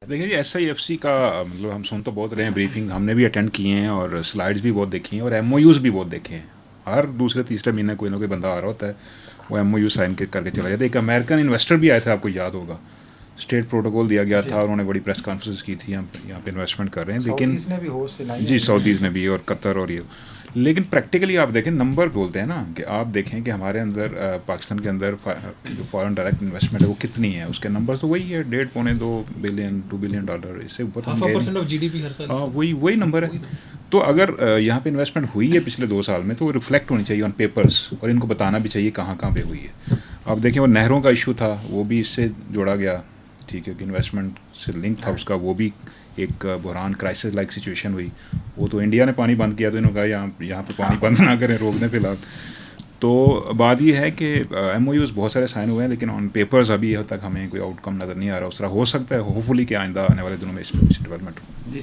देखिए जी, SIFC का मतलब हम सुन तो बहुत रहे हैं, ब्रीफिंग हमने भी अटेंड किए हैं और स्लाइड्स भी बहुत देखी हैं और MOUs भी बहुत देखे हैं। हर दूसरे तीसरे महीने कोई ना कोई बंदा आ रहा होता है, वो MOU साइन करके चला जाता है। एक अमेरिकन इन्वेस्टर भी आए थे, आपको याद होगा, स्टेट प्रोटोकॉल दिया गया था, उन्होंने बड़ी प्रेस कॉन्फ्रेंस की थी, हम यहाँ पे इन्वेस्टमेंट कर रहे हैं। लेकिन सऊदीज़ ने भी होश दिलाई जी, है। सऊदीज़ ने भी और कतर और ये, लेकिन प्रैक्टिकली आप देखें, नंबर बोलते हैं ना, कि आप देखें कि हमारे अंदर पाकिस्तान के अंदर जो फॉरेन डायरेक्ट इन्वेस्टमेंट है वो कितनी है, उसके नंबर तो वही है, 1.5 पौने 2 बिलियन $2 बिलियन, इससे ऊपर तो हम गए नहीं। %2 ऑफ GDP हर साल। हाँ, वही नंबर है। तो अगर यहाँ पे इन्वेस्टमेंट हुई है पिछले 2 साल में, तो वो रिफ्लेक्ट होनी चाहिए ऑन पेपर्स, और इनको बताना भी चाहिए कहाँ कहाँ पे हुई है। अब देखें, वो नहरों का इशू था, वो भी इससे जोड़ा गया, ठीक है, कि इन्वेस्टमेंट से लिंक था उसका, वो भी एक बुरहान क्राइसिस लाइक सिचुएशन हुई। वो तो इंडिया ने पानी बंद किया, तो इन्होंने कहा यहाँ पे पानी बंद ना करें, रोकने पे लाभ। तो बात ये है कि MOUs बहुत सारे साइन हुए हैं, लेकिन ऑन पेपर्स अभी तक हमें कोई आउटकम नज़र नहीं आ रहा। उस तरह हो सकता है, होपफुली कि आइंदा आने वाले दिनों में इसमें कुछ डेवलपमेंट हो। जी।